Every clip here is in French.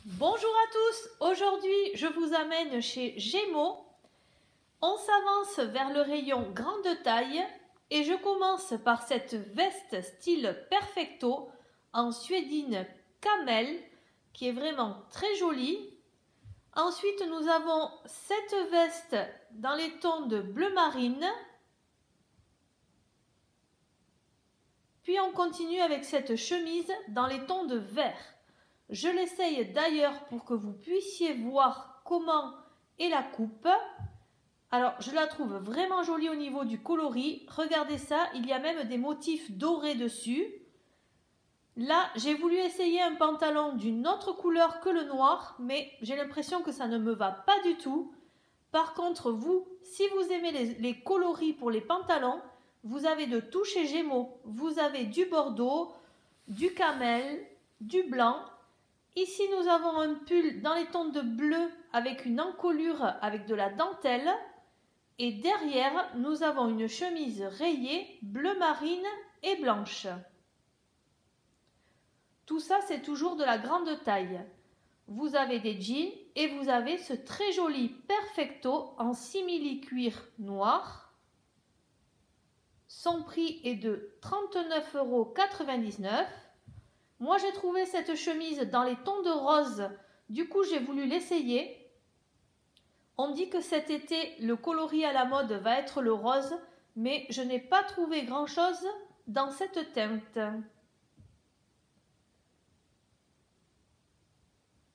Bonjour à tous, aujourd'hui je vous amène chez Gémeaux. On s'avance vers le rayon grande taille et je commence par cette veste style perfecto en suédine camel qui est vraiment très jolie. Ensuite nous avons cette veste dans les tons de bleu marine. Puis on continue avec cette chemise dans les tons de vert. Je l'essaye d'ailleurs pour que vous puissiez voir comment est la coupe. Alors je la trouve vraiment jolie au niveau du coloris. Regardez ça, il y a même des motifs dorés dessus. Là j'ai voulu essayer un pantalon d'une autre couleur que le noir, mais j'ai l'impression que ça ne me va pas du tout. Par contre vous, si vous aimez les coloris pour les pantalons, vous avez de tout chez Gémeaux. Vous avez du bordeaux, du camel, du blanc. Ici, nous avons un pull dans les tons de bleu avec une encolure avec de la dentelle. Et derrière, nous avons une chemise rayée bleu marine et blanche. Tout ça, c'est toujours de la grande taille. Vous avez des jeans et vous avez ce très joli perfecto en simili cuir noir. Son prix est de 39,99 €. Moi, j'ai trouvé cette chemise dans les tons de rose. Du coup, j'ai voulu l'essayer. On dit que cet été, le coloris à la mode va être le rose, mais je n'ai pas trouvé grand-chose dans cette teinte.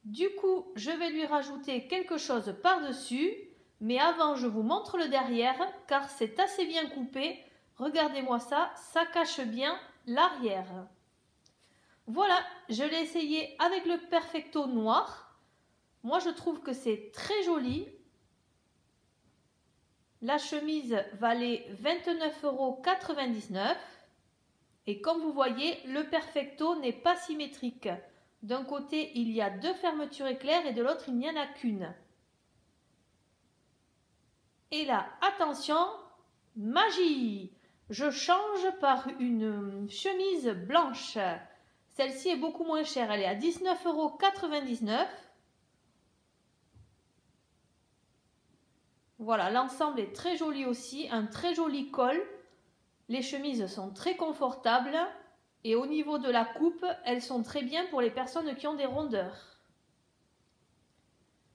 Du coup, je vais lui rajouter quelque chose par-dessus. Mais avant, je vous montre le derrière, car c'est assez bien coupé. Regardez-moi ça, ça cache bien l'arrière. Voilà, je l'ai essayé avec le perfecto noir. Moi, je trouve que c'est très joli. La chemise valait 29,99 €. Et comme vous voyez, le perfecto n'est pas symétrique. D'un côté, il y a deux fermetures éclairs et de l'autre, il n'y en a qu'une. Et là, attention, magie! Je change par une chemise blanche. Celle-ci est beaucoup moins chère, elle est à 19,99 €. Voilà, l'ensemble est très joli aussi, un très joli col. Les chemises sont très confortables et au niveau de la coupe, elles sont très bien pour les personnes qui ont des rondeurs.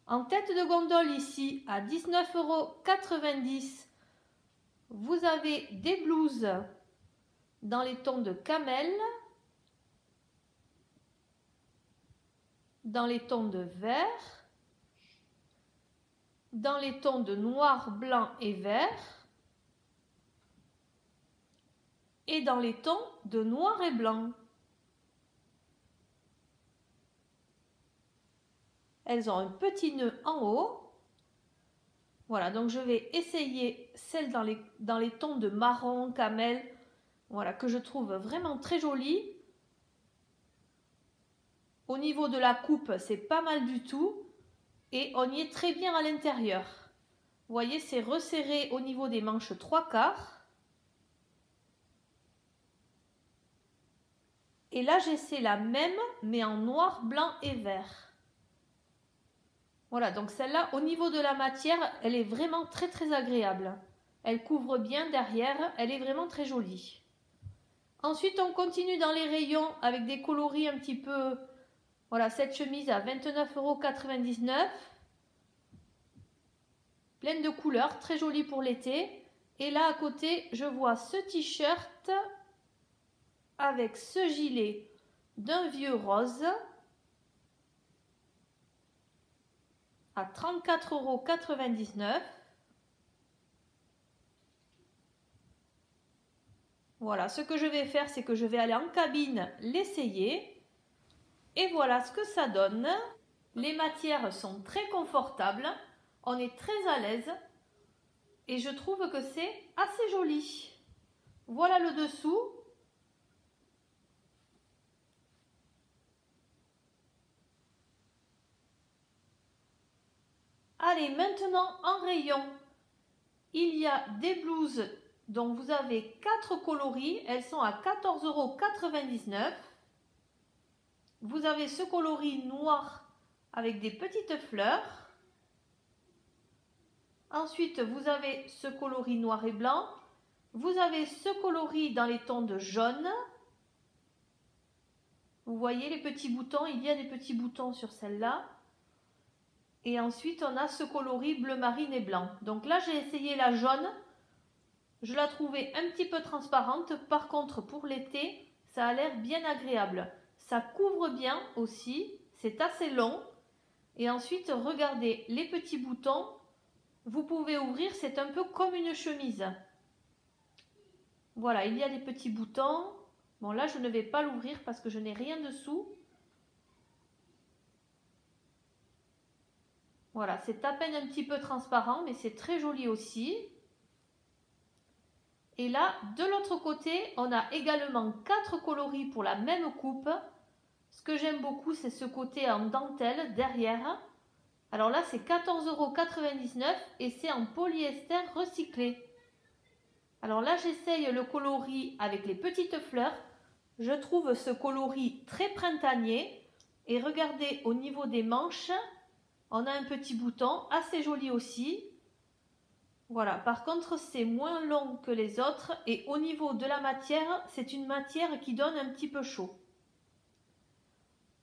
En tête de gondole ici, à 19,90 €, vous avez des blouses dans les tons de camel, dans les tons de vert, dans les tons de noir, blanc et vert, et dans les tons de noir et blanc. Elles ont un petit nœud en haut. Voilà, donc je vais essayer celle dans les tons de marron, camel, voilà, que je trouve vraiment très jolie. Au niveau de la coupe, c'est pas mal du tout. Et on y est très bien à l'intérieur. Vous voyez, c'est resserré au niveau des manches 3/4. Et là, j'essaie la même, mais en noir, blanc et vert. Voilà, donc celle-là, au niveau de la matière, elle est vraiment très très agréable. Elle couvre bien derrière, elle est vraiment très jolie. Ensuite, on continue dans les rayons avec des coloris un petit peu... Voilà, cette chemise à 29,99 €. Pleine de couleurs, très jolie pour l'été. Et là, à côté, je vois ce t-shirt avec ce gilet d'un vieux rose à 34,99 €. Voilà, ce que je vais faire, c'est que je vais aller en cabine l'essayer. Et voilà ce que ça donne. Les matières sont très confortables. On est très à l'aise. Et je trouve que c'est assez joli. Voilà le dessous. Allez, maintenant en rayon, il y a des blouses dont vous avez 4 coloris. Elles sont à 14,99 €. Vous avez ce coloris noir avec des petites fleurs. Ensuite, vous avez ce coloris noir et blanc. Vous avez ce coloris dans les tons de jaune. Vous voyez les petits boutons, il y a des petits boutons sur celle-là. Et ensuite, on a ce coloris bleu marine et blanc. Donc là, j'ai essayé la jaune. Je la trouvais un petit peu transparente. Par contre, pour l'été, ça a l'air bien agréable. Ça couvre bien aussi. C'est assez long. Et ensuite, regardez les petits boutons. Vous pouvez ouvrir, c'est un peu comme une chemise. Voilà, il y a des petits boutons. Bon, là, je ne vais pas l'ouvrir parce que je n'ai rien dessous. Voilà, c'est à peine un petit peu transparent, mais c'est très joli aussi. Et là, de l'autre côté, on a également 4 coloris pour la même coupe. Ce que j'aime beaucoup, c'est ce côté en dentelle derrière. Alors là, c'est 14,99 € et c'est en polyester recyclé. Alors là, j'essaye le coloris avec les petites fleurs. Je trouve ce coloris très printanier. Et regardez, au niveau des manches, on a un petit bouton assez joli aussi. Voilà, par contre, c'est moins long que les autres. Et au niveau de la matière, c'est une matière qui donne un petit peu chaud.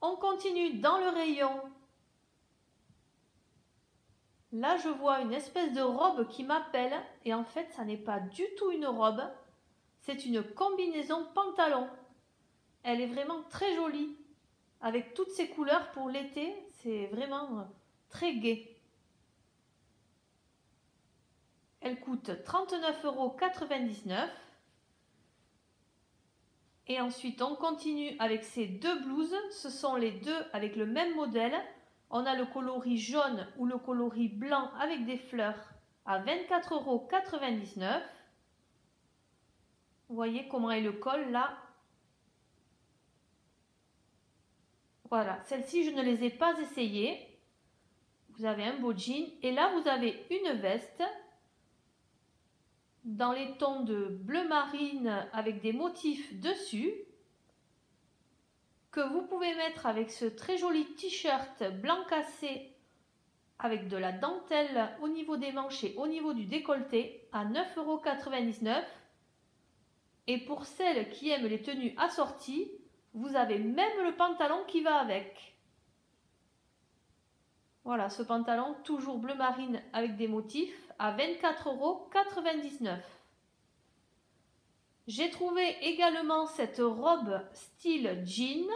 On continue dans le rayon. Là, je vois une espèce de robe qui m'appelle. Et en fait, ça n'est pas du tout une robe. C'est une combinaison pantalon. Elle est vraiment très jolie. Avec toutes ces couleurs pour l'été, c'est vraiment très gai. Elle coûte 39,99 €. Et ensuite, on continue avec ces deux blouses. Ce sont les deux avec le même modèle. On a le coloris jaune ou le coloris blanc avec des fleurs à 24,99 €. Vous voyez comment est le col là. Voilà, celles-ci, je ne les ai pas essayées. Vous avez un beau jean. Et là, vous avez une veste dans les tons de bleu marine avec des motifs dessus que vous pouvez mettre avec ce très joli t-shirt blanc cassé avec de la dentelle au niveau des manches et au niveau du décolleté à 9,99 €. Et pour celles qui aiment les tenues assorties, vous avez même le pantalon qui va avec. Voilà, ce pantalon toujours bleu marine avec des motifs à 24,99 €. J'ai trouvé également cette robe style jean.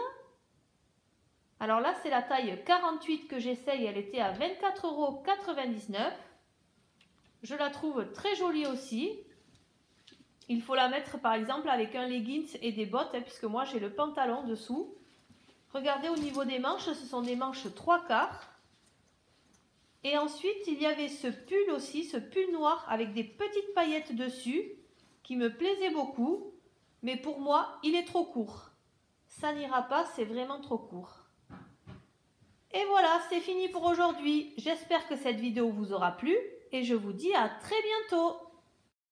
Alors là, c'est la taille 48 que j'essaye. Elle était à 24,99 €. Je la trouve très jolie aussi. Il faut la mettre par exemple avec un leggings et des bottes, puisque moi j'ai le pantalon dessous. Regardez au niveau des manches, ce sont des manches 3/4. Et ensuite, il y avait ce pull aussi, ce pull noir avec des petites paillettes dessus, qui me plaisait beaucoup. Mais pour moi, il est trop court. Ça n'ira pas, c'est vraiment trop court. Et voilà, c'est fini pour aujourd'hui. J'espère que cette vidéo vous aura plu et je vous dis à très bientôt.